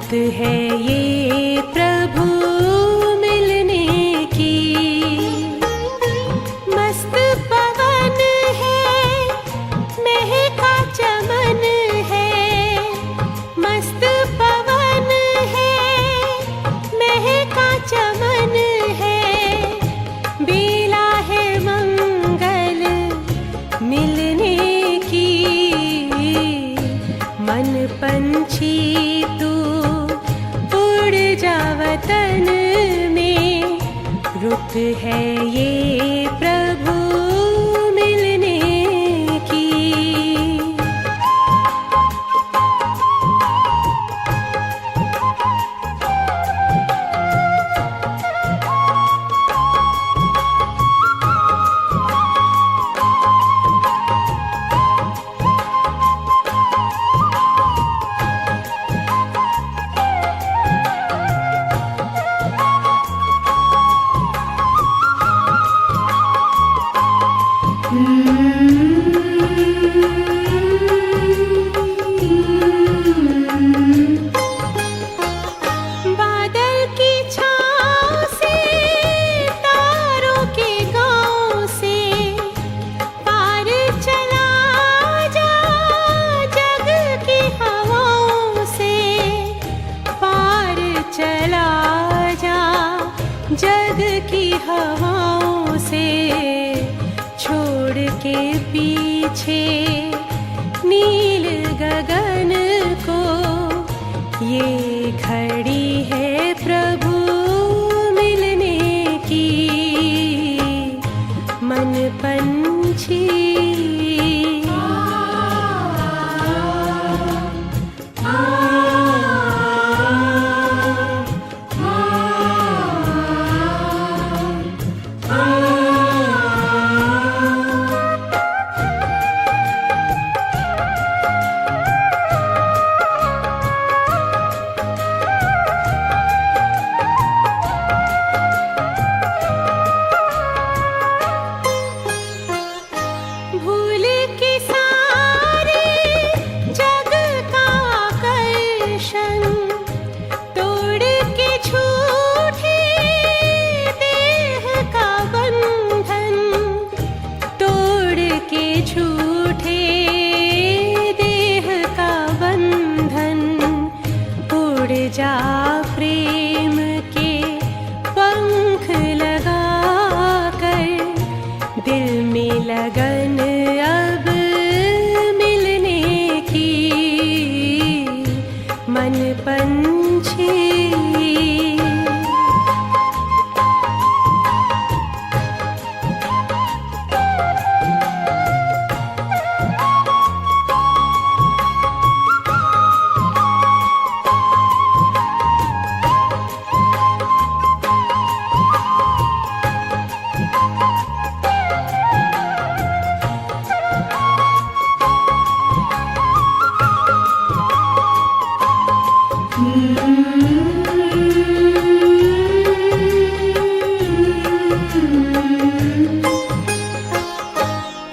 रुत है ये प्रभु मिलने की। मस्त पवन है, महका चमन है। मस्त पवन है, महका चमन है। बेला है मंगल मिलने की। मन पंछी तू उड़ जा वतन में। रुत है ये प्रभु मिलने की। बादल की छाँव से, तारों के गाँव से पार चला जा। जग की हवाओं से पार चला जा। जग की हवाओं से छोड़ के पीछे नील गगन को। ये घड़ी है प्रभु मिलने की। मन पंछी भूल के सारे जग का आकर्षण, तोड़ के झूठे देह का बंधन। तोड़ के झूठे देह का बंधन। उड़ जा प्रेम के पंख लगा कर। दिल में लगन अब मिलने की। मन पंछी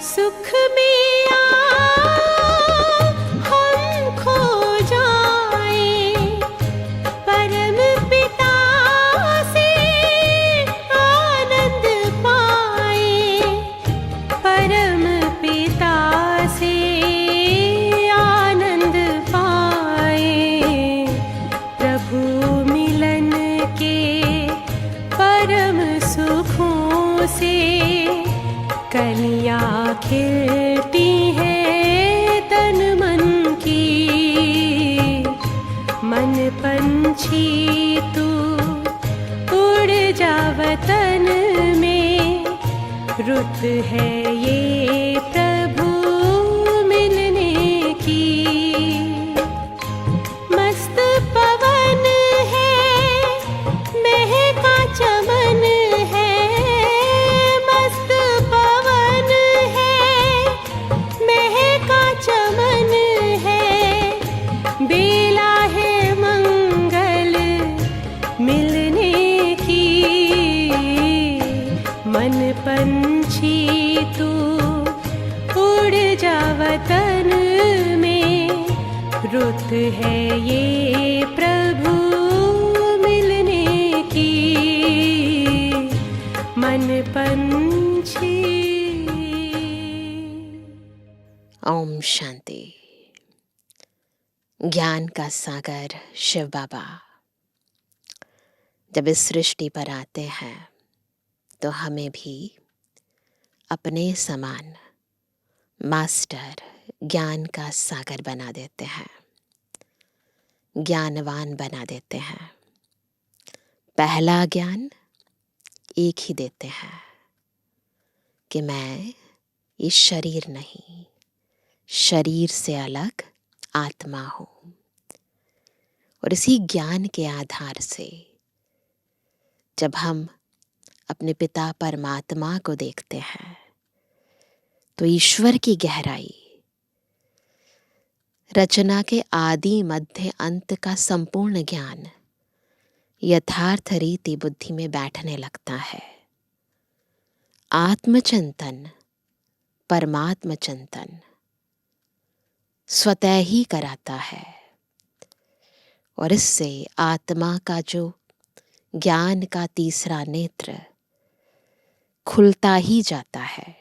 सुख में हम खो जाए। परम पिता से आनंद पाए। परम पिता से आनंद पाए। प्रभु मिलन के परम सुखों से कलियाँ खिलती है तन मन की। मन पंछी तू उड़ जा वतन में। रुत है ये प्रभु मिलने की। मस्त पवन है, महका चमन है। मस्त पवन है, महका चमन है। बेला है मंगल मिलने की। मन पंछी रुत है ये प्रभु मिलने की, मन पंछी। ओम शांति। ज्ञान का सागर शिव बाबा जब इस सृष्टि पर आते हैं तो हमें भी अपने समान मास्टर ज्ञान का सागर बना देते हैं, ज्ञानवान बना देते हैं। पहला ज्ञान एक ही देते हैं कि मैं ये शरीर नहीं, शरीर से अलग आत्मा हूँ। और इसी ज्ञान के आधार से जब हम अपने पिता परमात्मा को देखते हैं तो ईश्वर की गहराई, रचना के आदि मध्य अंत का संपूर्ण ज्ञान यथार्थ रीति बुद्धि में बैठने लगता है। आत्मचिंतन, परमात्म चिंतन स्वतः ही कराता है और इससे आत्मा का जो ज्ञान का तीसरा नेत्र खुलता ही जाता है।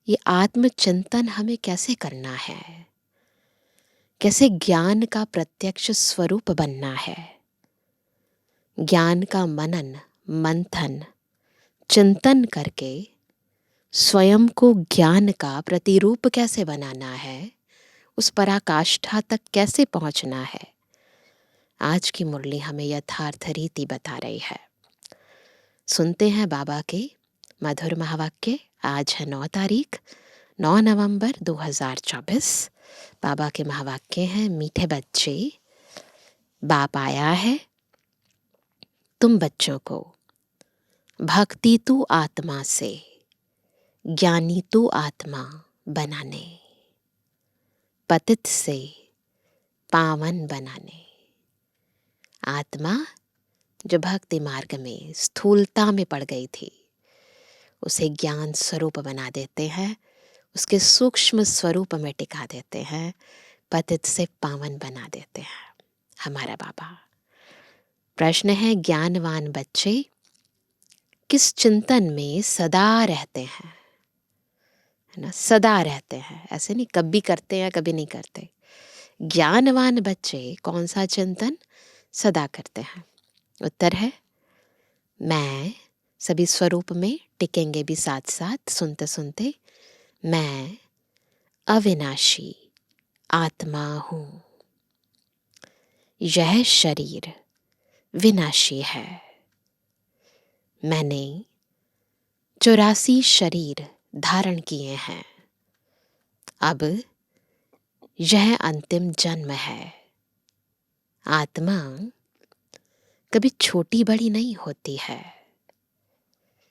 ये आत्मचिंतन हमें कैसे करना है, कैसे ज्ञान का प्रत्यक्ष स्वरूप बनना है, ज्ञान का मनन मंथन चिंतन करके स्वयं को ज्ञान का प्रतिरूप कैसे बनाना है, उस पराकाष्ठा तक कैसे पहुंचना है, आज की मुरली हमें यथार्थ रीति बता रही है। सुनते हैं बाबा के मधुर महावाक्य। आज है 9 तारीख 9 नवंबर 2024। बाबा के महावाक्य हैं, मीठे बच्चे बाप आया है तुम बच्चों को भक्ति तू आत्मा से, ज्ञानी तू आत्मा बनाने, पतित से पावन बनाने। आत्मा जो भक्ति मार्ग में स्थूलता में पड़ गई थी उसे ज्ञान स्वरूप बना देते हैं, उसके सूक्ष्म स्वरूप में टिका देते हैं, पतित से पावन बना देते हैं हमारा बाबा। प्रश्न है, ज्ञानवान बच्चे किस चिंतन में सदा रहते हैं? है ना, सदा रहते हैं, ऐसे नहीं कभी करते हैं कभी नहीं करते। ज्ञानवान बच्चे कौन सा चिंतन सदा करते हैं? उत्तर है मैं। सभी स्वरूप में टिकेंगे भी साथ साथ सुनते सुनते। मैं अविनाशी आत्मा हूँ, यह शरीर विनाशी है। मैंने 84 शरीर धारण किए हैं, अब यह अंतिम जन्म है। आत्मा कभी छोटी बड़ी नहीं होती है,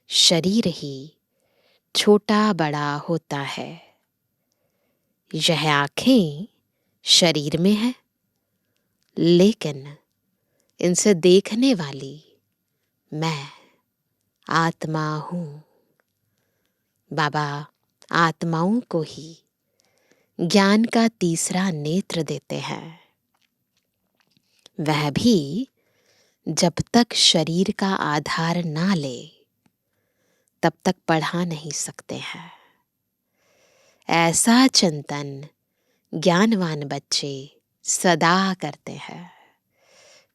शरीर ही छोटा बड़ा होता है। यह आँखें शरीर में है, लेकिन इनसे देखने वाली मैं आत्मा हूँ। बाबा आत्माओं को ही ज्ञान का तीसरा नेत्र देते हैं, वह भी जब तक शरीर का आधार ना ले तब तक पढ़ा नहीं सकते हैं। ऐसा चिंतन ज्ञानवान बच्चे सदा करते हैं,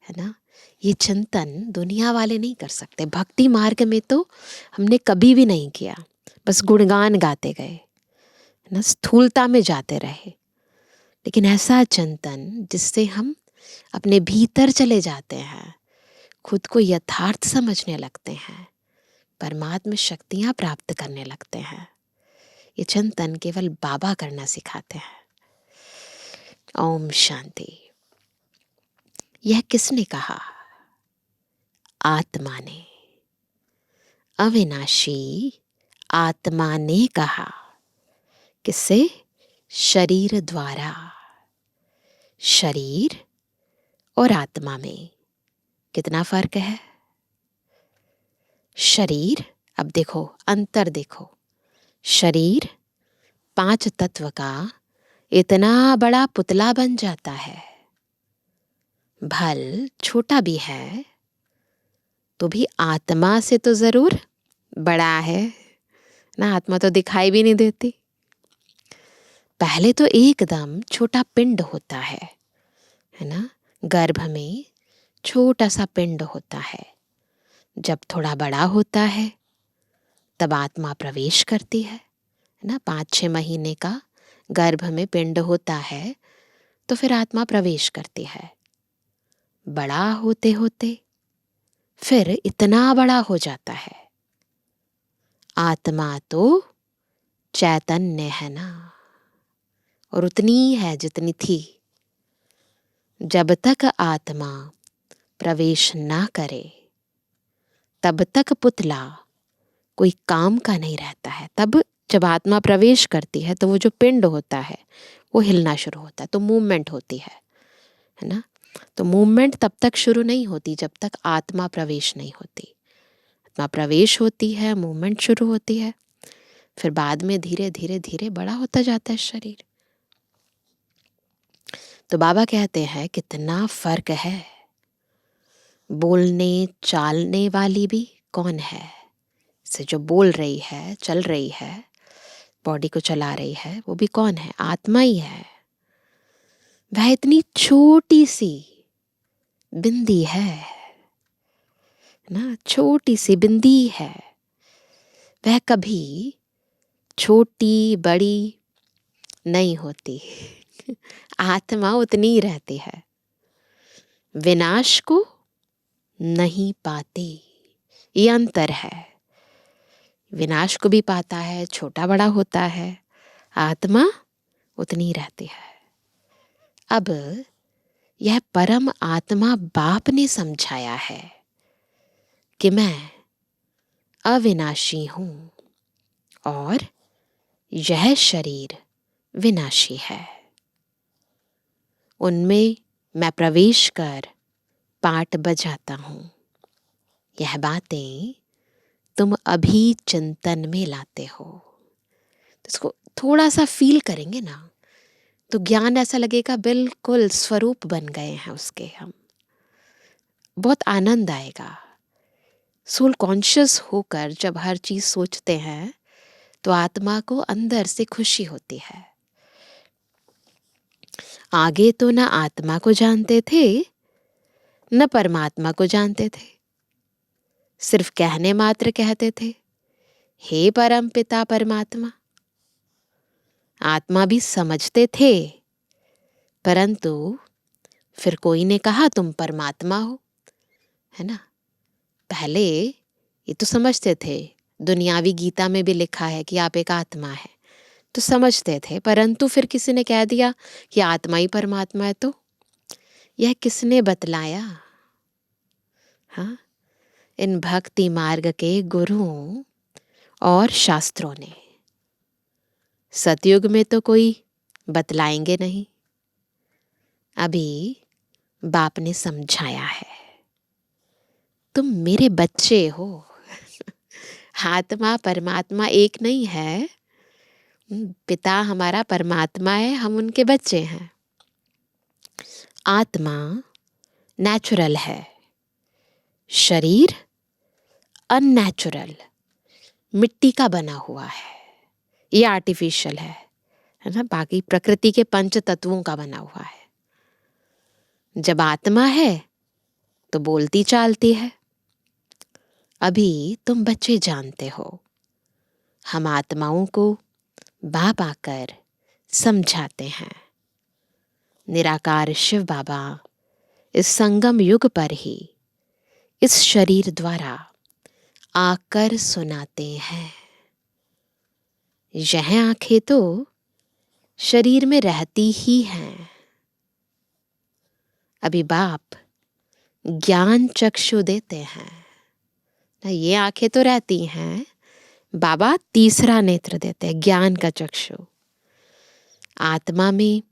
है ना। ये चिंतन दुनिया वाले नहीं कर सकते। भक्ति मार्ग में तो हमने कभी भी नहीं किया, बस गुणगान गाते गए, है ना, स्थूलता में जाते रहे। लेकिन ऐसा चिंतन जिससे हम अपने भीतर चले जाते हैं, खुद को यथार्थ समझने लगते हैं, परमात्म शक्तियाँ प्राप्त करने लगते हैं, ये चिंतन केवल बाबा करना सिखाते हैं। ओम शांति। यह किसने कहा? आत्मा ने, अविनाशी आत्मा ने कहा। किससे? शरीर द्वारा। शरीर और आत्मा में कितना फर्क है? शरीर, अब देखो अंतर देखो, शरीर 5 तत्व का इतना बड़ा पुतला बन जाता है। भल छोटा भी है तो भी आत्मा से तो जरूर बड़ा है ना। आत्मा तो दिखाई भी नहीं देती। पहले तो एकदम छोटा पिंड होता है ना। गर्भ में छोटा सा पिंड होता है। जब थोड़ा बड़ा होता है तब आत्मा प्रवेश करती है ना। 5-6 महीने का गर्भ में पिंड होता है तो फिर आत्मा प्रवेश करती है। बड़ा होते होते फिर इतना बड़ा हो जाता है। आत्मा तो चैतन्य है ना, और उतनी है जितनी थी। जब तक आत्मा प्रवेश ना करे तब तक पुतला कोई काम का नहीं रहता है। तब जब आत्मा प्रवेश करती है तो वो जो पिंड होता है वो हिलना शुरू होता है, तो मूवमेंट होती है ना। तो मूवमेंट तब तक शुरू नहीं होती जब तक आत्मा प्रवेश नहीं होती। आत्मा प्रवेश होती है, मूवमेंट शुरू होती है, फिर बाद में धीरे धीरे धीरे बड़ा होता जाता है शरीर। तो बाबा कहते हैं कितना फर्क है। बोलने चालने वाली भी कौन है? से जो बोल रही है, चल रही है, बॉडी को चला रही है, वो भी कौन है? आत्मा ही है। वह इतनी छोटी सी बिंदी है ना, छोटी सी बिंदी है। वह कभी छोटी बड़ी नहीं होती। आत्मा उतनी ही रहती है। विनाश को नहीं पाती, ये अंतर है। विनाश को भी पाता है, छोटा बड़ा होता है, आत्मा उतनी रहती है। अब यह परम आत्मा बाप ने समझाया है कि मैं अविनाशी हूं और यह शरीर विनाशी है। उनमें मैं प्रवेश कर पाठ बजाता हूं। यह बातें तुम अभी चिंतन में लाते हो। तो इसको थोड़ा सा फील करेंगे ना तो ज्ञान ऐसा लगेगा बिल्कुल स्वरूप बन गए हैं उसके हम। बहुत आनंद आएगा। सोल कॉन्शियस होकर जब हर चीज सोचते हैं तो आत्मा को अंदर से खुशी होती है। आगे तो ना आत्मा को जानते थे न परमात्मा को जानते थे। सिर्फ कहने मात्र कहते थे, हे परम पिता परमात्मा। आत्मा भी समझते थे, परंतु फिर कोई ने कहा तुम परमात्मा हो, है ना। पहले ये तो समझते थे, दुनियावी गीता में भी लिखा है कि आप एक आत्मा है, तो समझते थे। परंतु फिर किसी ने कह दिया कि आत्मा ही परमात्मा है, तो यह किसने बतलाया? हाँ, इन भक्ति मार्ग के गुरुओं और शास्त्रों ने। सतयुग में तो कोई बतलाएंगे नहीं। अभी बाप ने समझाया है, तुम मेरे बच्चे हो। आत्मा परमात्मा एक नहीं है। पिता हमारा परमात्मा है, हम उनके बच्चे हैं। आत्मा नेचुरल है, शरीर अननेचुरल, मिट्टी का बना हुआ है, ये आर्टिफिशियल है ना। बाकी प्रकृति के पंच तत्वों का बना हुआ है। जब आत्मा है तो बोलती चालती है। अभी तुम बच्चे जानते हो, हम आत्माओं को बाप आकर समझाते हैं। निराकार शिव बाबा इस संगम युग पर ही इस शरीर द्वारा आकर सुनाते हैं। यह आंखें तो शरीर में रहती ही हैं। अभी बाप ज्ञान चक्षु देते हैं ना। ये आंखें तो रहती हैं, बाबा तीसरा नेत्र देते हैं, ज्ञान का चक्षु। आत्मा में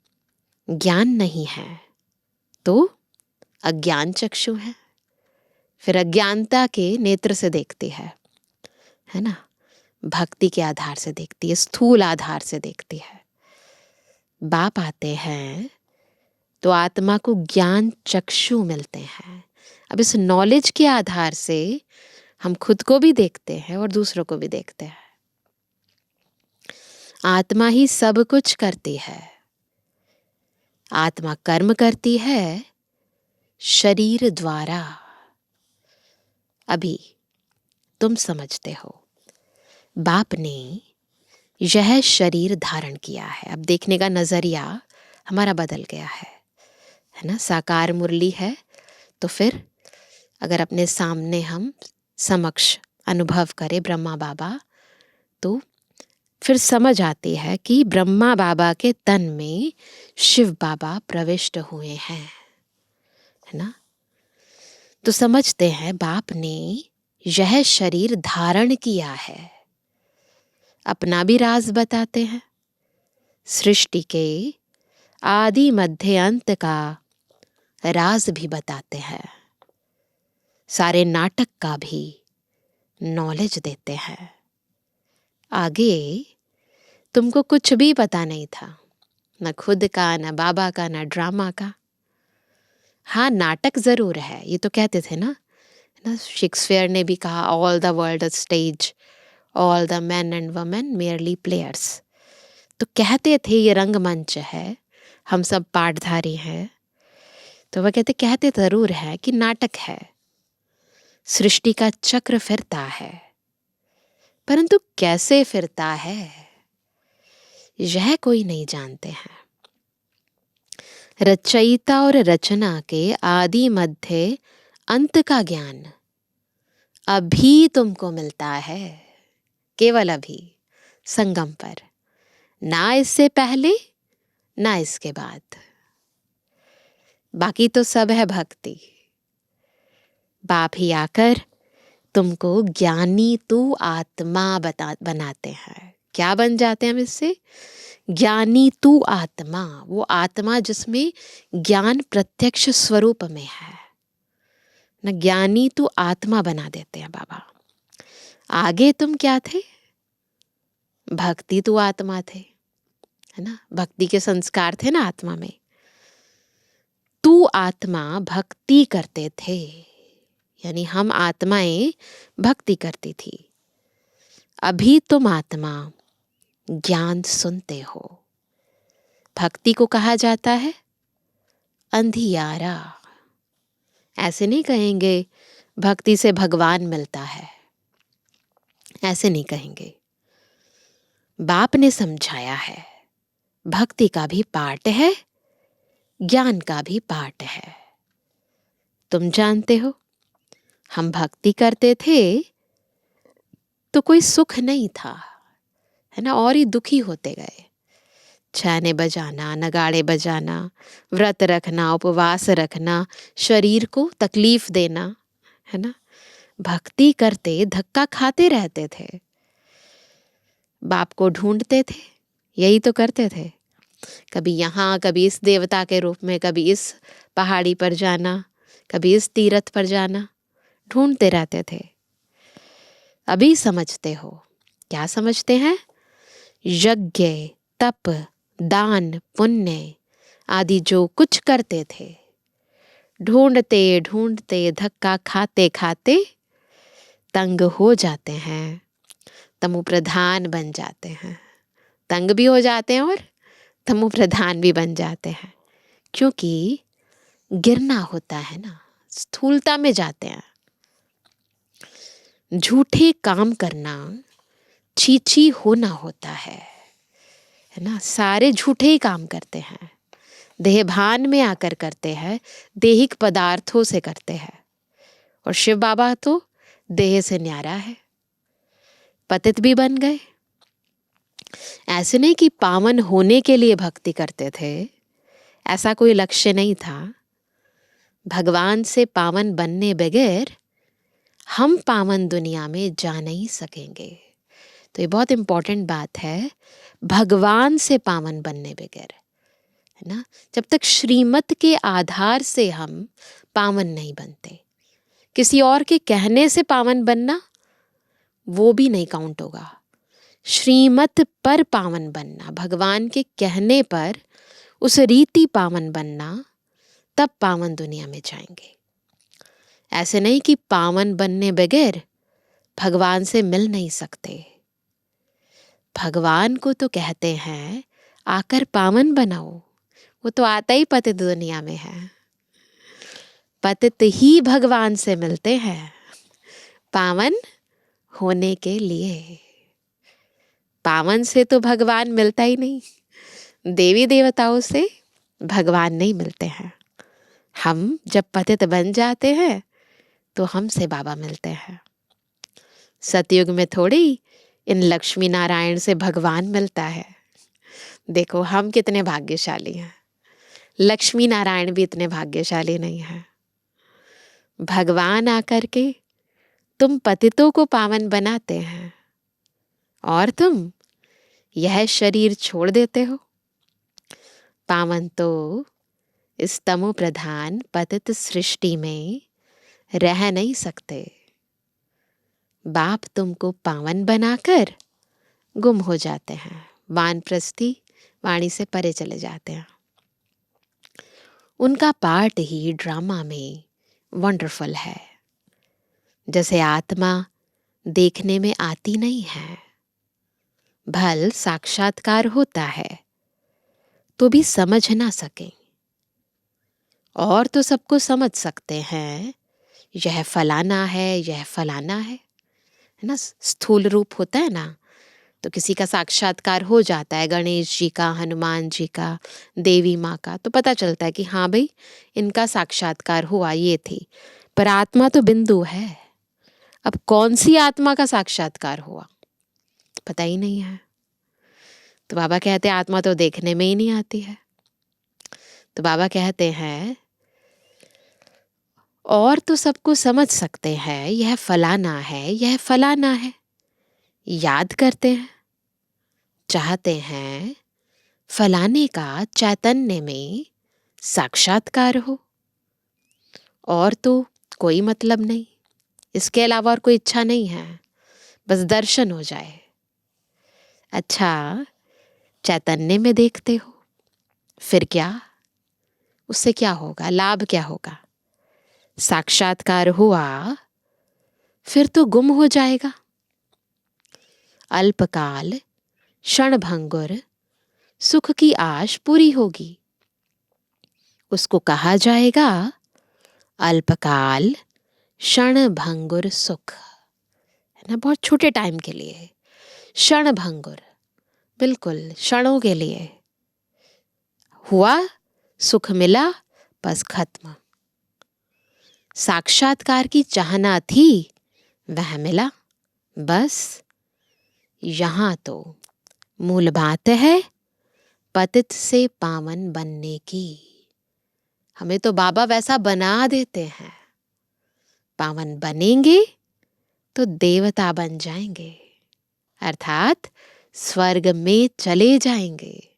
ज्ञान नहीं है तो अज्ञान चक्षु है, फिर अज्ञानता के नेत्र से देखती है ना। भक्ति के आधार से देखती है, स्थूल आधार से देखती है। बाप आते हैं तो आत्मा को ज्ञान चक्षु मिलते हैं। अब इस नॉलेज के आधार से हम खुद को भी देखते हैं और दूसरों को भी देखते हैं। आत्मा ही सब कुछ करती है। आत्मा कर्म करती है शरीर द्वारा। अभी तुम समझते हो, बाप ने यह शरीर धारण किया है। अब देखने का नजरिया हमारा बदल गया है ना। साकार मुरली है तो फिर अगर अपने सामने हम समक्ष अनुभव करें ब्रह्मा बाबा, तो फिर समझ आती है कि ब्रह्मा बाबा के तन में शिव बाबा प्रविष्ट हुए हैं, है ना। तो समझते हैं बाप ने यह शरीर धारण किया है। अपना भी राज बताते हैं, सृष्टि के आदि मध्य अंत का राज भी बताते हैं, सारे नाटक का भी नॉलेज देते हैं। आगे तुमको कुछ भी पता नहीं था, न खुद का, न बाबा का, न ड्रामा का। हाँ, नाटक जरूर है, ये तो कहते थे ना शेक्सपियर ने भी कहा, all the world a stage, all the man and women merely players. तो कहते थे ये रंगमंच है, हम सब पाठधारी हैं। तो वह कहते जरूर है कि नाटक है, सृष्टि का चक्र फिरता है, परंतु कैसे फिरता है यह कोई नहीं जानते हैं। रचयिता और रचना के आदि मध्य अंत का ज्ञान अभी तुमको मिलता है, केवल अभी, संगम पर, ना इससे पहले ना इसके बाद। बाकी तो सब है भक्ति। बाप ही आकर तुमको ज्ञानी तू आत्मा बनाते हैं। क्या बन जाते हैं हम इससे? ज्ञानी तू आत्मा, वो आत्मा जिसमें ज्ञान प्रत्यक्ष स्वरूप में है न। ज्ञानी तू आत्मा बना देते हैं बाबा। आगे तुम क्या थे? भक्ति तू आत्मा थे, है ना। भक्ति के संस्कार थे ना आत्मा में। तू आत्मा भक्ति करते थे, यानी हम आत्माएं भक्ति करती थी। अभी तुम आत्मा ज्ञान सुनते हो। भक्ति को कहा जाता है अंधियारा। ऐसे नहीं कहेंगे भक्ति से भगवान मिलता है, ऐसे नहीं कहेंगे। बाप ने समझाया है भक्ति का भी पार्ट है, ज्ञान का भी पार्ट है। तुम जानते हो, हम भक्ति करते थे तो कोई सुख नहीं था, है ना, और ही दुखी होते गए। छैने बजाना, नगाड़े बजाना, व्रत रखना, उपवास रखना, शरीर को तकलीफ देना, है ना। भक्ति करते धक्का खाते रहते थे, बाप को ढूंढते थे, यही तो करते थे। कभी यहाँ, कभी इस देवता के रूप में, कभी इस पहाड़ी पर जाना, कभी इस तीर्थ पर जाना, ढूंढते रहते थे। अभी समझते हो, क्या समझते हैं? यज्ञ, तप, दान, पुण्य आदि जो कुछ करते थे, ढूंढते ढूंढते धक्का खाते खाते तंग हो जाते हैं, तमो प्रधान बन जाते हैं। तंग भी हो जाते हैं और तमो प्रधान भी बन जाते हैं, क्योंकि गिरना होता है ना, स्थूलता में जाते हैं। झूठे काम करना, छीछी होना होता है ना। सारे झूठे ही काम करते हैं, देहभान में आकर करते हैं, देहिक पदार्थों से करते हैं। और शिव बाबा तो देह से न्यारा है, पतित भी बन गए। ऐसे नहीं कि पावन होने के लिए भक्ति करते थे, ऐसा कोई लक्ष्य नहीं था। भगवान से पावन बनने बगैर हम पावन दुनिया में जा नहीं सकेंगे। तो ये बहुत इंपॉर्टेंट बात है, भगवान से पावन बनने बगैर, है ना। जब तक श्रीमत के आधार से हम पावन नहीं बनते, किसी और के कहने से पावन बनना वो भी नहीं काउंट होगा। श्रीमत पर पावन बनना, भगवान के कहने पर उस रीति पावन बनना, तब पावन दुनिया में जाएंगे। ऐसे नहीं कि पावन बनने बगैर भगवान से मिल नहीं सकते। भगवान को तो कहते हैं आकर पावन बनाओ, वो तो आता ही पतित दुनिया में है। पतित ही भगवान से मिलते हैं पावन होने के लिए। पावन से तो भगवान मिलता ही नहीं, देवी देवताओं से भगवान नहीं मिलते हैं। हम जब पतित बन जाते हैं तो हमसे बाबा मिलते हैं। सतयुग में थोड़ी इन लक्ष्मी नारायण से भगवान मिलता है। देखो हम कितने भाग्यशाली हैं, लक्ष्मी नारायण भी इतने भाग्यशाली नहीं हैं। भगवान आकर के तुम पतितों को पावन बनाते हैं और तुम यह शरीर छोड़ देते हो। पावन तो इस तमो प्रधान पतित सृष्टि में रह नहीं सकते। बाप तुमको पावन बनाकर गुम हो जाते हैं, वानप्रस्थी वाणी से परे चले जाते हैं। उनका पार्ट ही ड्रामा में वंडरफुल है। जैसे आत्मा देखने में आती नहीं है, भल साक्षात्कार होता है तो भी समझ ना सके। और तो सबको समझ सकते हैं, यह फलाना है, यह फलाना है ना। स्थूल रूप होता है ना, तो किसी का साक्षात्कार हो जाता है, गणेश जी का, हनुमान जी का, देवी माँ का, तो पता चलता है कि हाँ भाई इनका साक्षात्कार हुआ, ये थी। पर आत्मा तो बिंदु है। अब कौन सी आत्मा का साक्षात्कार हुआ पता ही नहीं है। तो बाबा कहते हैं आत्मा तो देखने में ही नहीं आती है। तो बाबा कहते हैं और तो सबको समझ सकते हैं, यह फलाना है, यह फलाना है, याद करते हैं, चाहते हैं फलाने का चैतन्य में साक्षात्कार हो, और तो कोई मतलब नहीं, इसके अलावा और कोई इच्छा नहीं है, बस दर्शन हो जाए। अच्छा, चैतन्य में देखते हो, फिर क्या, उससे क्या होगा, लाभ क्या होगा? साक्षात्कार हुआ फिर तो गुम हो जाएगा। अल्पकाल क्षणभंगुर सुख की आश पूरी होगी, उसको कहा जाएगा अल्पकाल क्षणभंगुर सुख, है ना, बहुत छोटे टाइम के लिए। क्षणभंगुर, बिल्कुल क्षणों के लिए हुआ, सुख मिला, बस खत्म। साक्षात्कार की चाहना थी, वह मिला, बस। यहां तो मूल बात है पतित से पावन बनने की। हमें तो बाबा वैसा बना देते हैं, पावन बनेंगे तो देवता बन जाएंगे, अर्थात स्वर्ग में चले जाएंगे।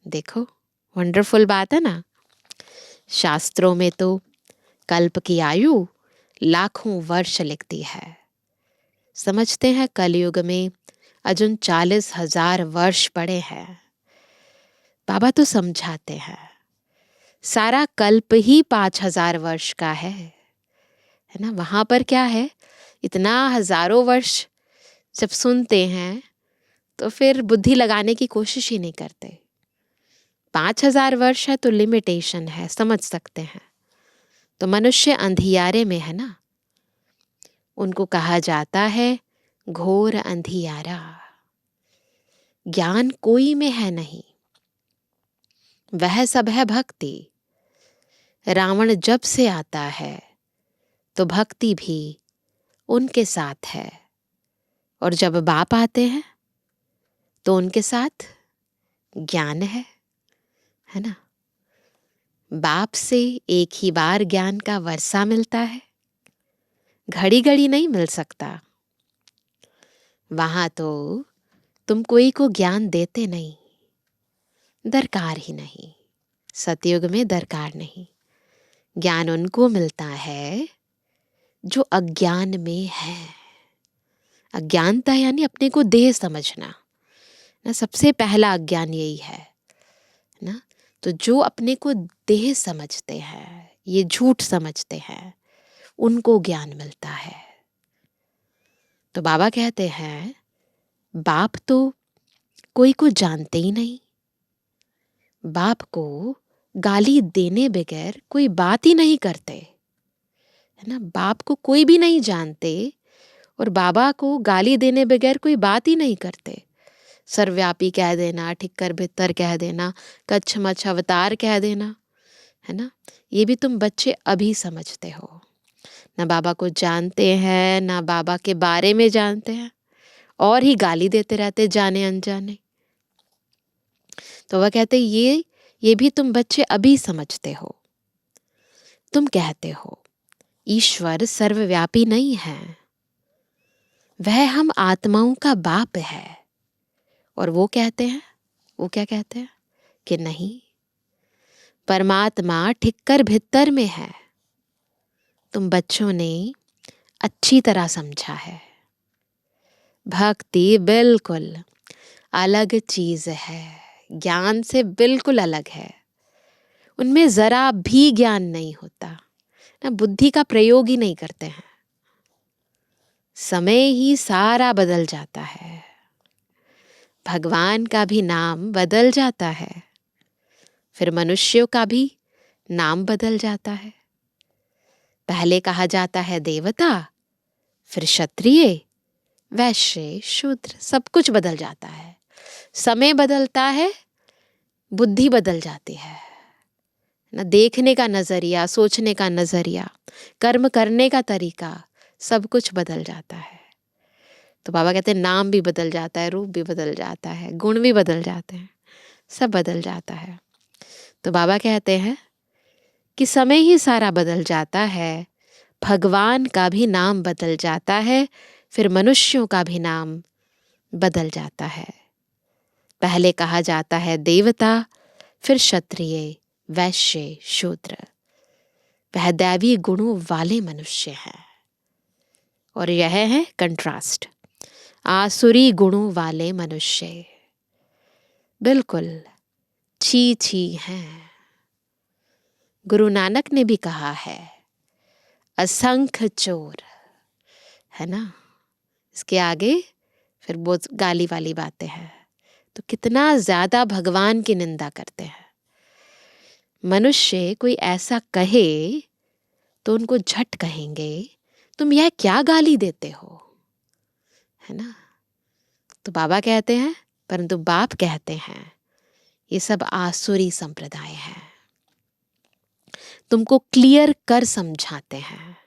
देखो वंडरफुल बात है ना। शास्त्रों में तो कल्प की आयु लाखों वर्ष लिखती है। समझते हैं कलयुग में अजुन 40,000 वर्ष पड़े हैं। बाबा तो समझाते हैं सारा कल्प ही 5,000 वर्ष का है ना। वहां पर क्या है, इतना हजारों वर्ष जब सुनते हैं तो फिर बुद्धि लगाने की कोशिश ही नहीं करते। 5,000 वर्ष है तो लिमिटेशन है, समझ सकते हैं। तो मनुष्य अंधियारे में है ना, उनको कहा जाता है घोर अंधियारा, ज्ञान कोई में है नहीं, वह सब है भक्ति। रावण जब से आता है तो भक्ति भी उनके साथ है, और जब बाप आते हैं तो उनके साथ ज्ञान है ना। बाप से एक ही बार ज्ञान का वर्षा मिलता है, घड़ी घड़ी नहीं मिल सकता। वहां तो तुम कोई को ज्ञान देते नहीं, दरकार ही नहीं। सतयुग में दरकार नहीं। ज्ञान उनको मिलता है जो अज्ञान में है। अज्ञानता यानी अपने को देह समझना ना, सबसे पहला अज्ञान यही है ना। तो जो अपने को देह समझते हैं, ये झूठ समझते हैं, उनको ज्ञान मिलता है। तो बाबा कहते हैं बाप तो कोई को जानते ही नहीं, बाप को गाली देने बगैर कोई बात ही नहीं करते, है ना। बाप को कोई भी नहीं जानते और बाबा को गाली देने बगैर कोई बात ही नहीं करते। सर्वव्यापी कह देना, ठिक्कर भित्तर कह देना, कच्छ मच्छ अवतार कह देना, है ना। ये भी तुम बच्चे अभी समझते हो। ना बाबा को जानते हैं, ना बाबा के बारे में जानते हैं, और ही गाली देते रहते जाने अनजाने। तो वह कहते ये भी तुम बच्चे अभी समझते हो। तुम कहते हो ईश्वर सर्वव्यापी नहीं है, वह हम आत्माओं का बाप है। और वो कहते हैं, वो क्या कहते हैं कि नहीं, परमात्मा ठिक्कर भित्तर में है। तुम बच्चों ने अच्छी तरह समझा है, भक्ति बिल्कुल अलग चीज है, ज्ञान से बिल्कुल अलग है। उनमें जरा भी ज्ञान नहीं होता ना, बुद्धि का प्रयोग ही नहीं करते हैं। समय ही सारा बदल जाता है, भगवान का भी नाम बदल जाता है, फिर मनुष्यों का भी नाम बदल जाता है। पहले कहा जाता है देवता, फिर क्षत्रिय, वैश्य, शूद्र, सब कुछ बदल जाता है। समय बदलता है, बुद्धि बदल जाती है ना, देखने का नजरिया, सोचने का नजरिया, कर्म करने का तरीका, सब कुछ बदल जाता है। तो बाबा कहते हैं नाम भी बदल जाता है, रूप भी बदल जाता है, गुण भी बदल जाते हैं, सब बदल जाता है। तो बाबा कहते हैं कि समय ही सारा बदल जाता है, भगवान का भी नाम बदल जाता है, फिर मनुष्यों का भी नाम बदल जाता है। पहले कहा जाता है देवता, फिर क्षत्रिय, वैश्य, शूद्र। वह दैवी गुणों वाले मनुष्य हैं, और यह है कंट्रास्ट, आसुरी गुणों वाले मनुष्य बिल्कुल छी छी हैं। गुरु नानक ने भी कहा है असंख्य चोर, है ना। इसके आगे फिर बहुत गाली वाली बातें हैं। तो कितना ज्यादा भगवान की निंदा करते हैं। मनुष्य कोई ऐसा कहे तो उनको झट कहेंगे तुम यह क्या गाली देते हो, है ना। तो बाबा कहते हैं, परंतु बाप कहते हैं ये सब आसुरी संप्रदाय है, तुमको क्लियर कर समझाते हैं।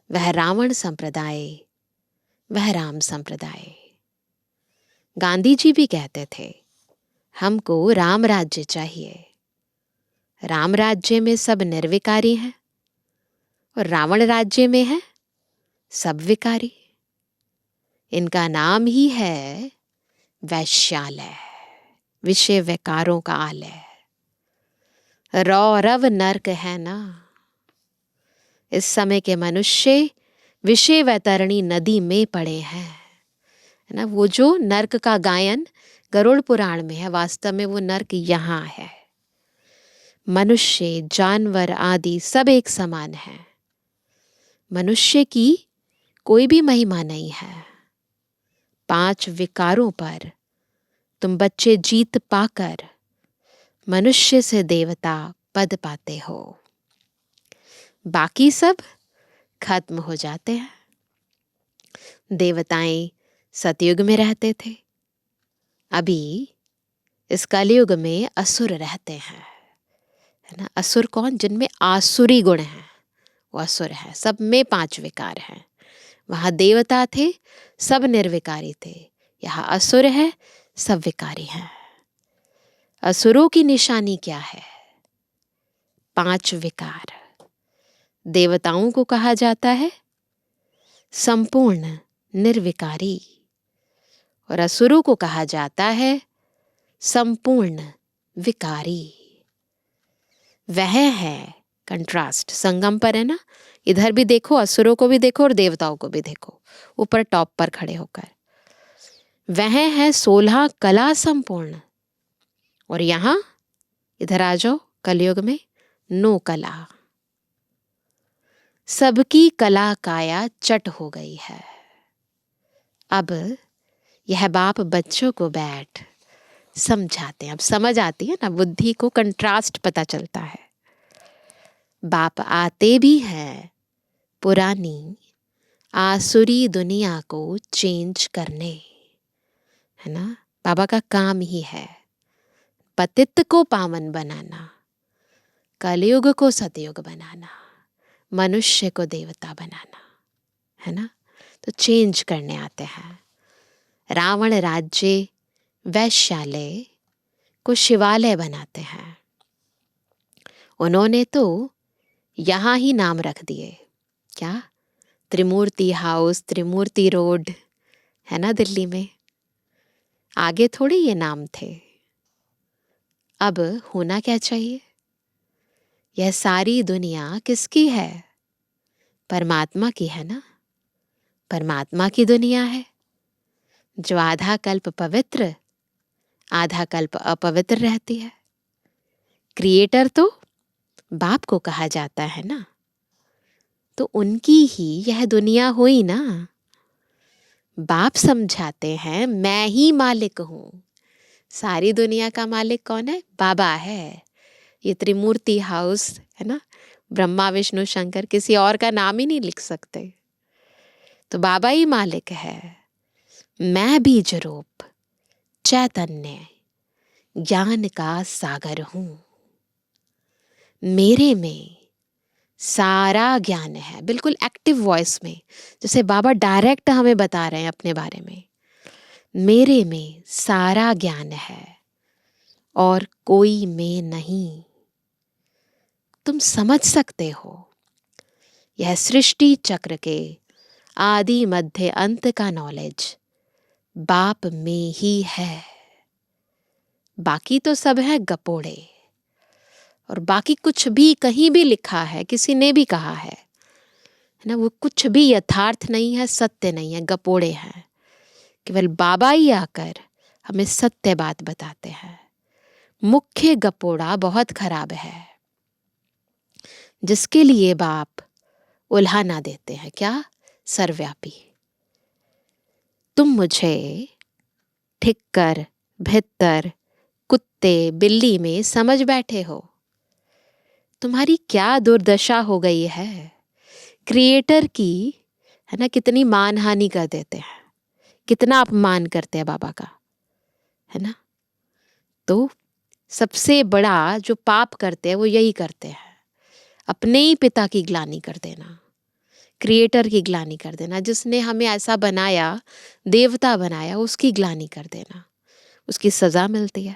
वह रावण संप्रदाय, वह राम संप्रदाय। गांधी जी भी कहते थे हमको राम राज्य चाहिए। राम राज्य में सब निर्विकारी हैं और रावण राज्य में है सब विकारी। इनका नाम ही है वैश्यालय, विषय विकारों का आलय। रौरव नर्क है ना। इस समय के मनुष्य विषय वैतरणी नदी में पड़े हैं, है ना। वो जो नर्क का गायन गरुड़ पुराण में है, वास्तव में वो नर्क यहाँ है। मनुष्य, जानवर आदि सब एक समान है। मनुष्य की कोई भी महिमा नहीं है। 5 विकारों पर तुम बच्चे जीत पाकर मनुष्य से देवता पद पाते हो, बाकी सब खत्म हो जाते हैं। देवताएं सतयुग में रहते थे, अभी इस कलयुग में असुर रहते हैं, है ना। असुर कौन? जिनमें आसुरी गुण हैं, वो असुर है। सब में 5 विकार हैं। वहां देवता थे, सब निर्विकारी थे। यहाँ असुर है, सब विकारी हैं। असुरों की निशानी क्या है? 5 विकार। देवताओं को कहा जाता है संपूर्ण निर्विकारी, और असुरों को कहा जाता है संपूर्ण विकारी। वह है कंट्रास्ट, संगम पर है ना। इधर भी देखो, असुरों को भी देखो और देवताओं को भी देखो, ऊपर टॉप पर खड़े होकर। वह है 16 कला संपूर्ण, और यहाँ इधर आ जाओ, कलयुग में नो कला, सबकी कला काया चट हो गई है। अब यह बाप बच्चों को बैठ समझाते हैं। अब समझ आती है ना, बुद्धि को कंट्रास्ट पता चलता है। बाप आते भी हैं पुरानी आसुरी दुनिया को चेंज करने, है ना। बाबा का काम ही है पतित को पावन बनाना, कलयुग को सतयुग बनाना, मनुष्य को देवता बनाना, है ना। तो चेंज करने आते हैं। रावण राज्य वैश्यालय को शिवालय बनाते हैं। उन्होंने तो यहाँ ही नाम रख दिए, क्या, त्रिमूर्ति हाउस, त्रिमूर्ति रोड, है ना, दिल्ली में। आगे थोड़ी ये नाम थे। अब होना क्या चाहिए? यह सारी दुनिया किसकी है? परमात्मा की है ना। परमात्मा की दुनिया है, जो आधा कल्प पवित्र आधा कल्प अपवित्र रहती है। क्रिएटर तो बाप को कहा जाता है ना, तो उनकी ही यह दुनिया हुई ना। बाप समझाते हैं मैं ही मालिक हूं। सारी दुनिया का मालिक कौन है? बाबा है। ये त्रिमूर्ति हाउस है ना, ब्रह्मा विष्णु शंकर, किसी और का नाम ही नहीं लिख सकते, तो बाबा ही मालिक है। मैं बीज रूप चैतन्य ज्ञान का सागर हूं। मेरे में सारा ज्ञान है, बिल्कुल एक्टिव वॉइस में, जैसे बाबा डायरेक्ट हमें बता रहे हैं अपने बारे में। मेरे में सारा ज्ञान है और कोई में नहीं। तुम समझ सकते हो, यह सृष्टि चक्र के आदि मध्य अंत का नॉलेज बाप में ही है। बाकी तो सब है गपोड़े, और बाकी कुछ भी कहीं भी लिखा है, किसी ने भी कहा है ना, वो कुछ भी यथार्थ नहीं है, सत्य नहीं है, गपोड़े हैं। केवल बाबा ही आकर हमें सत्य बात बताते हैं। मुख्य गपोड़ा बहुत खराब है, जिसके लिए बाप उल्हाना देते हैं, क्या, सर्वव्यापी। तुम मुझे ठिक्कर भित्तर कुत्ते बिल्ली में समझ बैठे हो। तुम्हारी क्या दुर्दशा हो गई है। क्रिएटर की, है ना, कितनी मानहानि कर देते हैं, कितना अपमान करते हैं बाबा का, है ना। तो सबसे बड़ा जो पाप करते हैं वो यही करते हैं, अपने ही पिता की ग्लानि कर देना, क्रिएटर की ग्लानि कर देना, जिसने हमें ऐसा बनाया, देवता बनाया, उसकी ग्लानि कर देना। उसकी सजा मिलती है।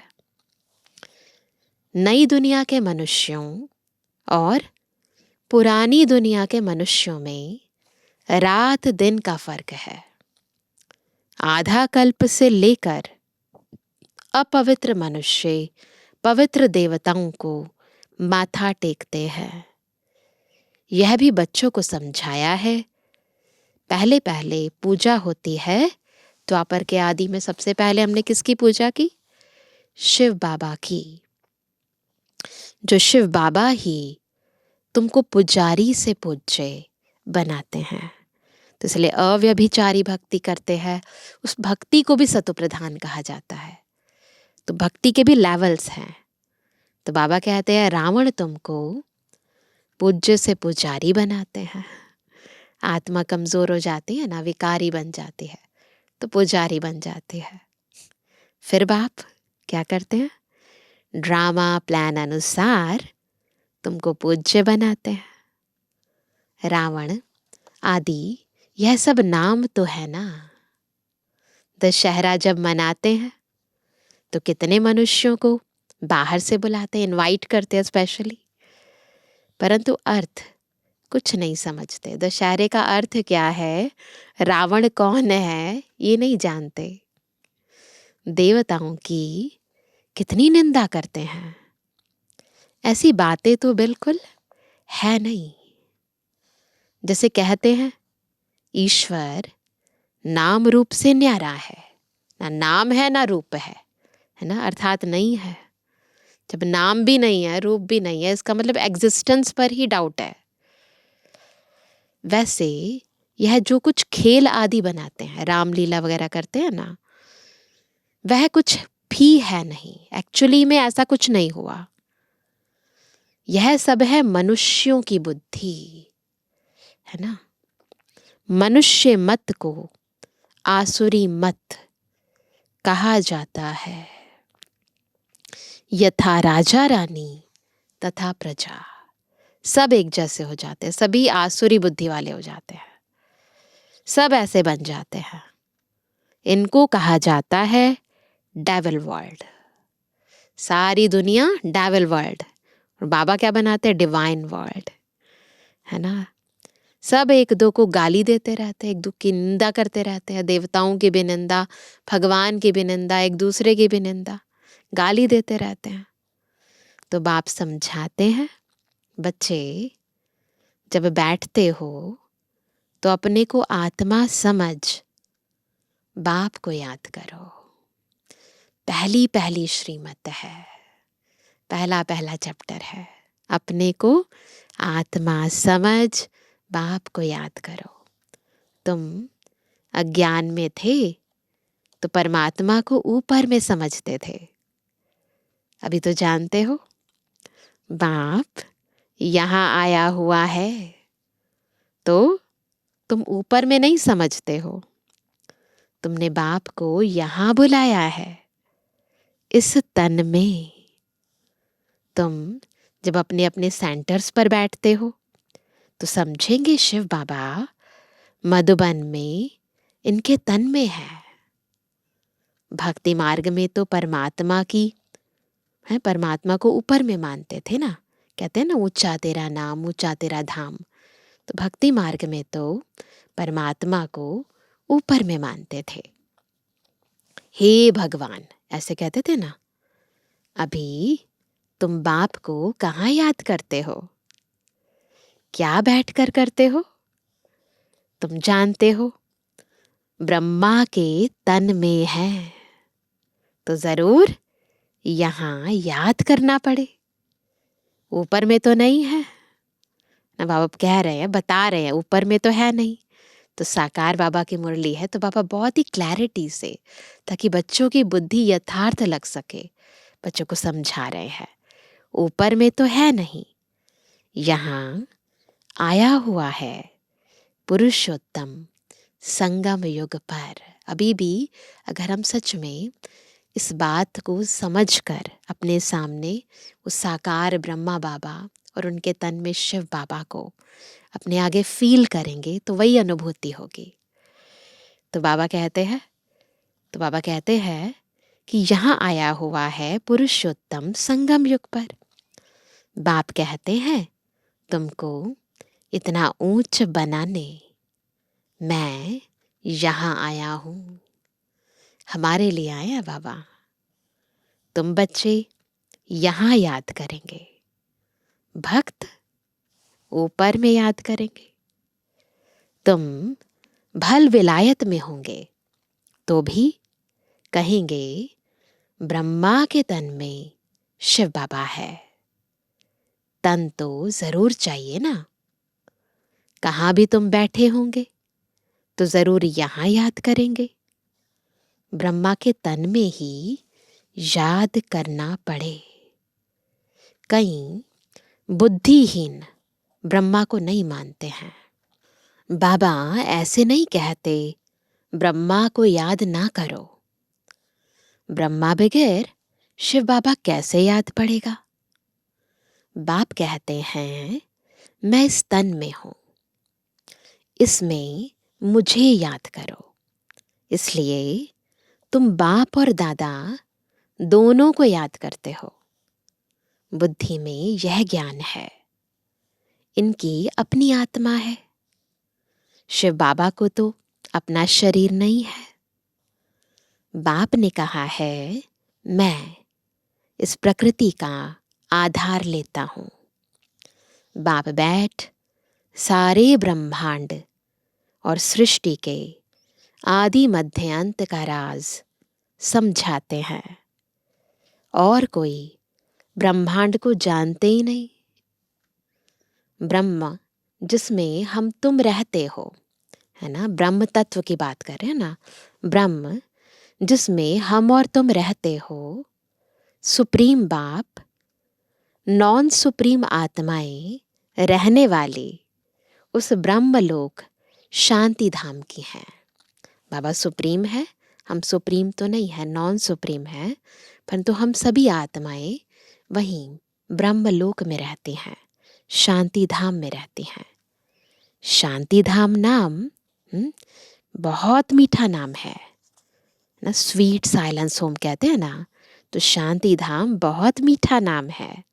नई दुनिया के मनुष्यों और पुरानी दुनिया के मनुष्यों में रात दिन का फर्क है। आधा कल्प से लेकर अपवित्र मनुष्य पवित्र देवताओं को माथा टेकते हैं। यह भी बच्चों को समझाया है। पहले पहले पूजा होती है, द्वापर के आदि में सबसे पहले हमने किसकी पूजा की? शिव बाबा की। जो शिव बाबा ही तुमको पुजारी से पूज्य बनाते हैं, तो इसलिए अव्यभिचारी भक्ति करते हैं। उस भक्ति को भी सतोप्रधान कहा जाता है। तो भक्ति के भी लेवल्स हैं। तो बाबा कहते हैं रावण तुमको पूज्य से पुजारी बनाते हैं। आत्मा कमजोर हो जाती है ना, विकारी बन जाती है, तो पुजारी बन जाती है। फिर बाप क्या करते हैं? ड्रामा प्लान अनुसार तुमको पूज्य बनाते हैं। रावण आदि यह सब नाम तो है ना। दशहरा जब मनाते हैं तो कितने मनुष्यों को बाहर से बुलाते हैं, इनवाइट करते हैं स्पेशली, परंतु अर्थ कुछ नहीं समझते। दशहरे का अर्थ क्या है, रावण कौन है, ये नहीं जानते। देवताओं की कितनी निंदा करते हैं। ऐसी बातें तो बिल्कुल है नहीं। जैसे कहते हैं ईश्वर नाम रूप से न्यारा है, ना नाम है ना रूप है ना, अर्थात नहीं है। जब नाम भी नहीं है, रूप भी नहीं है, इसका मतलब एग्जिस्टेंस पर ही डाउट है। वैसे यह जो कुछ खेल आदि बनाते हैं, रामलीला वगैरह करते हैं ना, वह कुछ भी है नहीं। एक्चुअली में ऐसा कुछ नहीं हुआ। यह सब है मनुष्यों की बुद्धि, है ना। मनुष्य मत को आसुरी मत कहा जाता है। यथा राजा रानी तथा प्रजा, सब एक जैसे हो जाते हैं, सभी आसुरी बुद्धि वाले हो जाते हैं, सब ऐसे बन जाते हैं। इनको कहा जाता है डेविल वर्ल्ड। सारी दुनिया डेविल वर्ल्ड, और बाबा क्या बनाते हैं? डिवाइन वर्ल्ड, है ना। सब एक दो को गाली देते रहते हैं, एक दो की निंदा करते रहते हैं, देवताओं की भी निंदा, भगवान की भी निंदा, एक दूसरे की भी निंदा, गाली देते रहते हैं। तो बाप समझाते हैं, बच्चे जब बैठते हो तो अपने को आत्मा समझ बाप को याद करो। पहली पहली श्रीमत है, पहला पहला चैप्टर है। अपने को आत्मा समझ बाप को याद करो। तुम अज्ञान में थे तो परमात्मा को ऊपर में समझते थे। अभी तो जानते हो बाप यहाँ आया हुआ है, तो तुम ऊपर में नहीं समझते हो। तुमने बाप को यहाँ बुलाया है, इस तन में। तुम जब अपने अपने सेंटर्स पर बैठते हो तो समझेंगे शिव बाबा मधुबन में इनके तन में है। भक्ति मार्ग में तो परमात्मा की है, परमात्मा को ऊपर में मानते थे ना, कहते हैं ना ऊंचा तेरा नाम, ऊंचा तेरा धाम। तो भक्ति मार्ग में तो परमात्मा को ऊपर में मानते थे। हे भगवान ऐसे कहते थे ना। अभी तुम बाप को कहाँ याद करते हो? क्या बैठकर करते हो? तुम जानते हो ब्रह्मा के तन में है, तो जरूर यहाँ याद करना पड़े। ऊपर में तो नहीं है ना, बाबा कह रहे हैं, बता रहे हैं ऊपर में तो है नहीं। तो साकार बाबा की मुरली है, तो बाबा बहुत ही क्लैरिटी से, ताकि बच्चों की बुद्धि यथार्थ लग सके, बच्चों को समझा रहे हैं ऊपर में तो है नहीं, यहाँ आया हुआ है पुरुषोत्तम संगम युग पर। अभी भी अगर हम सच में इस बात को समझकर अपने सामने उस साकार ब्रह्मा बाबा और उनके तन में शिव बाबा को अपने आगे फील करेंगे तो वही अनुभूति होगी। तो बाबा कहते हैं कि यहाँ आया हुआ है पुरुषोत्तम संगम युग पर। बाप कहते हैं तुमको इतना ऊंच बनाने मैं यहाँ आया हूँ। हमारे लिए आए हैं बाबा। तुम बच्चे यहाँ याद करेंगे, भक्त ऊपर में याद करेंगे। तुम भल विलायत में होंगे तो भी कहेंगे ब्रह्मा के तन में शिव बाबा है। तन तो जरूर चाहिए ना। कहाँ भी तुम बैठे होंगे तो जरूर यहाँ याद करेंगे। ब्रह्मा के तन में ही याद करना पड़े। कई बुद्धिहीन ब्रह्मा को नहीं मानते हैं। बाबा ऐसे नहीं कहते ब्रह्मा को याद ना करो। ब्रह्मा बगैर शिव बाबा कैसे याद पड़ेगा? बाप कहते हैं मैं इस तन में हूं, इसमें मुझे याद करो। इसलिए तुम बाप और दादा दोनों को याद करते हो। बुद्धि में यह ज्ञान है, इनकी अपनी आत्मा है। शिव बाबा को तो अपना शरीर नहीं है। बाप ने कहा है मैं इस प्रकृति का आधार लेता हूं। बाप बैठ सारे ब्रह्मांड और सृष्टि के आदि मध्य अंत का राज समझाते हैं। और कोई ब्रह्मांड को जानते ही नहीं। ब्रह्म जिसमें हम तुम रहते हो, है ना, ब्रह्म तत्व की बात कर रहे हैं ना, ब्रह्म जिसमें हम और तुम रहते हो, सुप्रीम बाप, नॉन सुप्रीम आत्माएं रहने वाली उस ब्रह्मलोक शांति धाम की हैं। बाबा सुप्रीम है, हम सुप्रीम तो नहीं है, नॉन सुप्रीम है, परंतु हम सभी आत्माएं वहीं ब्रह्मलोक में रहती हैं, शांति धाम में रहती हैं। शांति धाम नाम बहुत मीठा नाम है ना, स्वीट साइलेंस होम कहते हैं ना, तो शांति धाम बहुत मीठा नाम है।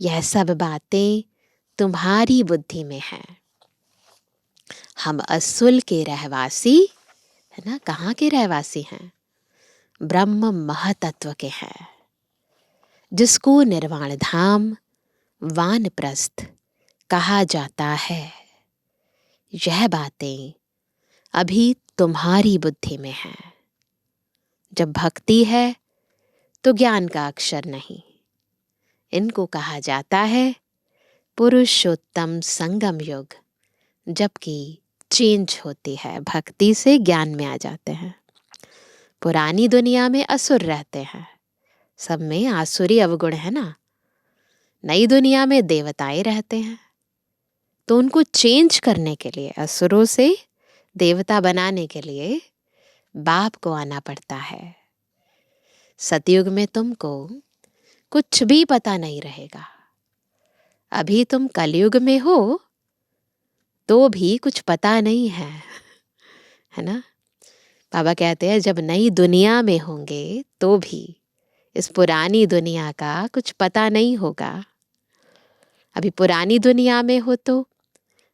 यह सब बातें तुम्हारी बुद्धि में है। हम असुल के रहवासी, है ना, कहाँ के रहवासी हैं? ब्रह्म महातत्व के हैं, जिसको निर्वाण धाम, वानप्रस्थ कहा जाता है। यह बातें अभी तुम्हारी बुद्धि में है। जब भक्ति है तो ज्ञान का अक्षर नहीं। इनको कहा जाता है पुरुषोत्तम संगम युग, जबकि चेंज होती है, भक्ति से ज्ञान में आ जाते हैं। पुरानी दुनिया में असुर रहते हैं, सब में आसुरी अवगुण है ना। नई दुनिया में देवताएं रहते हैं, तो उनको चेंज करने के लिए, असुरों से देवता बनाने के लिए बाप को आना पड़ता है। सतयुग में तुमको कुछ भी पता नहीं रहेगा। अभी तुम कलयुग में हो तो भी कुछ पता नहीं है ना। बाबा कहते हैं जब नई दुनिया में होंगे तो भी इस पुरानी दुनिया का कुछ पता नहीं होगा। अभी पुरानी दुनिया में हो तो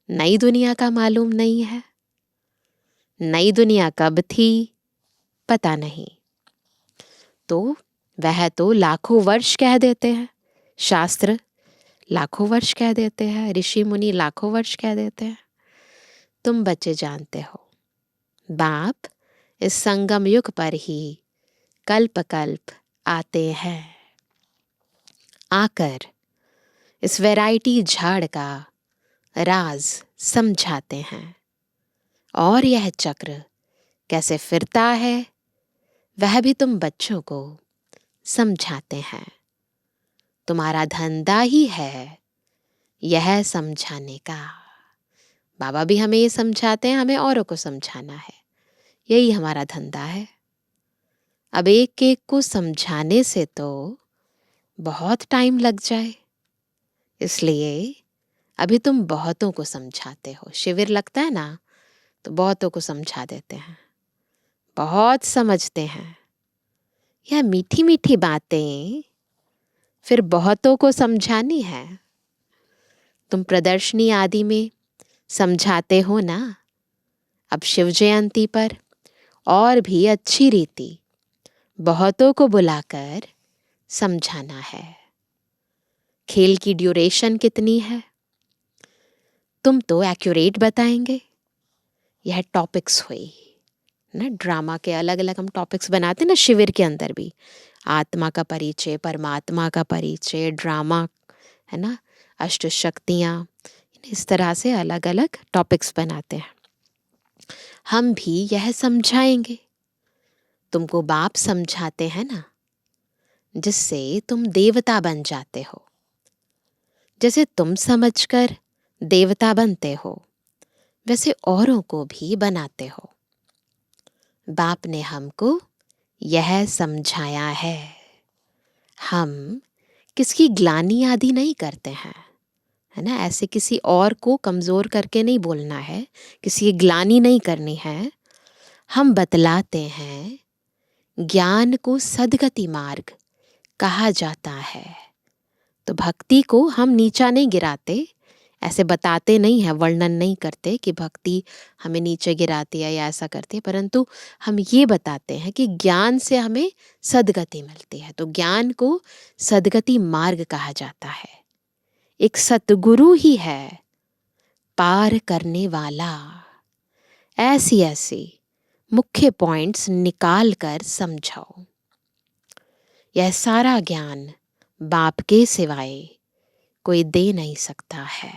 नई दुनिया का मालूम नहीं है। नई दुनिया कब थी पता नहीं, तो वह तो लाखों वर्ष कह देते हैं, शास्त्र लाखों वर्ष कह देते हैं, ऋषि मुनि लाखों वर्ष कह देते हैं। तुम बच्चे जानते हो, बाप इस संगम युग पर ही कल्प कल्प आते हैं, आकर इस वैरायटी झाड़ का राज समझाते हैं। और यह चक्र कैसे फिरता है वह भी तुम बच्चों को समझाते हैं। तुम्हारा धंधा ही है यह समझाने का। बाबा भी हमें ये समझाते हैं, हमें औरों को समझाना है, यही हमारा धंधा है। अब एक एक को समझाने से तो बहुत टाइम लग जाए, इसलिए अभी तुम बहुतों को समझाते हो। शिविर लगता है ना तो बहुतों को समझा देते हैं, बहुत समझते हैं। यह मीठी मीठी बातें फिर बहुतों को समझानी है। तुम प्रदर्शनी आदि में समझाते हो ना, अब शिव जयंती पर और भी अच्छी रीति बहुतों को बुलाकर समझाना है। खेल की ड्यूरेशन कितनी है तुम तो एक्यूरेट बताएंगे। यह टॉपिक्स हुई ना, ड्रामा के अलग अलग हम टॉपिक्स बनाते ना, शिविर के अंदर भी आत्मा का परिचय, परमात्मा का परिचय, ड्रामा, है ना, अष्ट शक्तियाँ, इस तरह से अलग अलग टॉपिक्स बनाते हैं। हम भी यह समझाएंगे। तुमको बाप समझाते हैं ना, जिससे तुम देवता बन जाते हो। जैसे तुम समझकर देवता बनते हो वैसे औरों को भी बनाते हो। बाप ने हमको यह समझाया है। हम किसकी ग्लानि आदि नहीं करते हैं, है ना, ऐसे किसी और को कमज़ोर करके नहीं बोलना है, किसी की ग्लानि नहीं करनी है। हम बतलाते हैं ज्ञान को सद्गति मार्ग कहा जाता है। तो भक्ति को हम नीचा नहीं गिराते, ऐसे बताते नहीं है, वर्णन नहीं करते कि भक्ति हमें नीचे गिराती है या ऐसा करती है, परंतु हम ये बताते हैं कि ज्ञान से हमें सद्गति मिलती है। तो ज्ञान को सद्गति मार्ग कहा जाता है। एक सतगुरु ही है पार करने वाला। ऐसी ऐसी मुख्य पॉइंट्स निकाल कर समझाओ। यह सारा ज्ञान बाप के सिवाय कोई दे नहीं सकता है।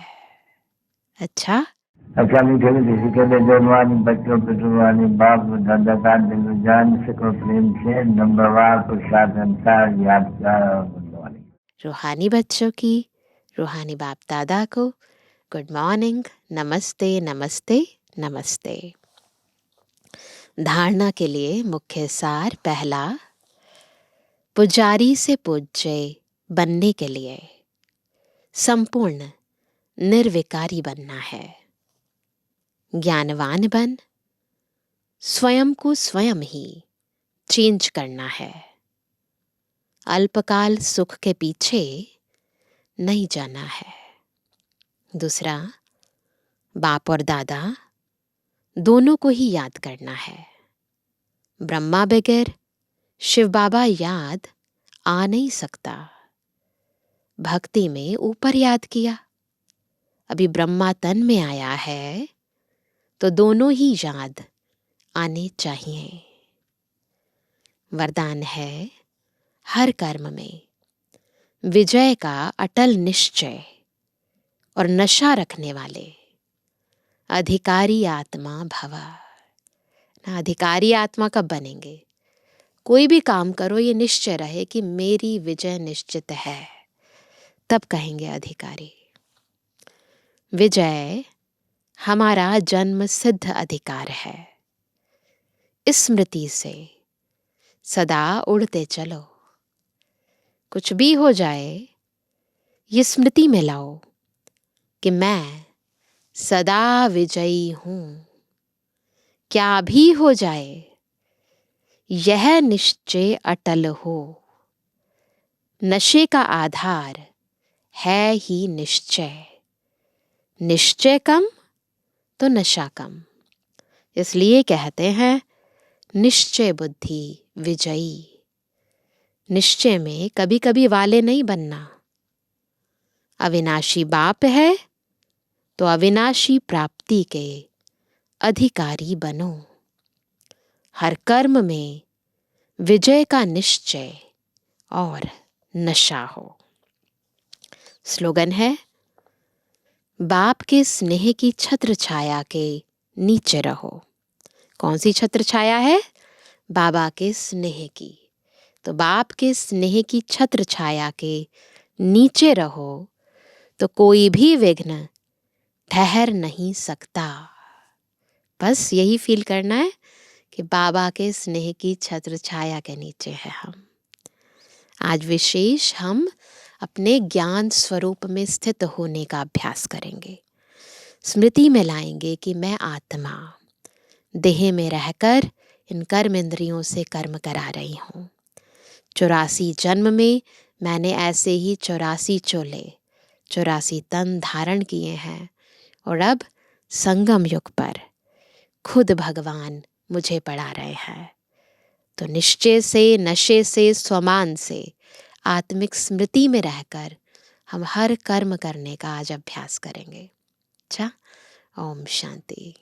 अच्छा मीठे मीठे सिकंदर जवानी बच्चों पे जुबानी बाप दादा का दिल जान सको प्रेम से नंबरवार प्रसाद अंसार यादगार और गुणवानी। रूहानी बच्चों की रूहानी बाप दादा को गुड मॉर्निंग, नमस्ते नमस्ते नमस्ते। धारणा के लिए मुख्य सार पहला, पुजारी से पूज्य बनने के लिए संपूर्ण निर्विकारी बनना है। ज्ञानवान बन स्वयं को स्वयं ही चेंज करना है। अल्पकाल सुख के पीछे नहीं जाना है। दूसरा, बाप और दादा दोनों को ही याद करना है। ब्रह्मा बगैर शिव बाबा याद आ नहीं सकता। भक्ति में ऊपर याद किया, अभी ब्रह्मा तन में आया है तो दोनों ही याद आने चाहिए। वरदान है, हर कर्म में विजय का अटल निश्चय और नशा रखने वाले अधिकारी आत्मा भव। ना अधिकारी आत्मा कब बनेंगे? कोई भी काम करो ये निश्चय रहे कि मेरी विजय निश्चित है, तब कहेंगे अधिकारी। विजय हमारा जन्म सिद्ध अधिकार है। स्मृति से सदा उड़ते चलो। कुछ भी हो जाए ये स्मृति में लाओ कि मैं सदा विजयी हूं। क्या भी हो जाए यह निश्चय अटल हो। नशे का आधार है ही निश्चय। निश्चय कम तो नशा कम। इसलिए कहते हैं निश्चय बुद्धि विजयी। निश्चय में कभी कभी वाले नहीं बनना। अविनाशी बाप है तो अविनाशी प्राप्ति के अधिकारी बनो। हर कर्म में विजय का निश्चय और नशा हो। स्लोगन है, बाप के स्नेह की छत्र छाया के नीचे रहो। कौन सी छत्र छाया है? बाबा के स्नेह की। तो बाप के स्नेह की छत्र छाया के नीचे रहो तो कोई भी विघ्न ठहर नहीं सकता। बस यही फील करना है कि बाबा के स्नेह की छत्र छाया के नीचे है हम। आज विशेष हम अपने ज्ञान स्वरूप में स्थित होने का अभ्यास करेंगे। स्मृति में लाएंगे कि मैं आत्मा देह में रहकर इन कर्म इंद्रियों से कर्म करा रही हूँ। 84 जन्म में मैंने ऐसे ही 84 चोले 84 तन धारण किए हैं और अब संगम युग पर खुद भगवान मुझे पढ़ा रहे हैं। तो निश्चय से, नशे से, स्वमान से, आत्मिक स्मृति में रहकर हम हर कर्म करने का आज अभ्यास करेंगे। अच्छा, ओम शांति।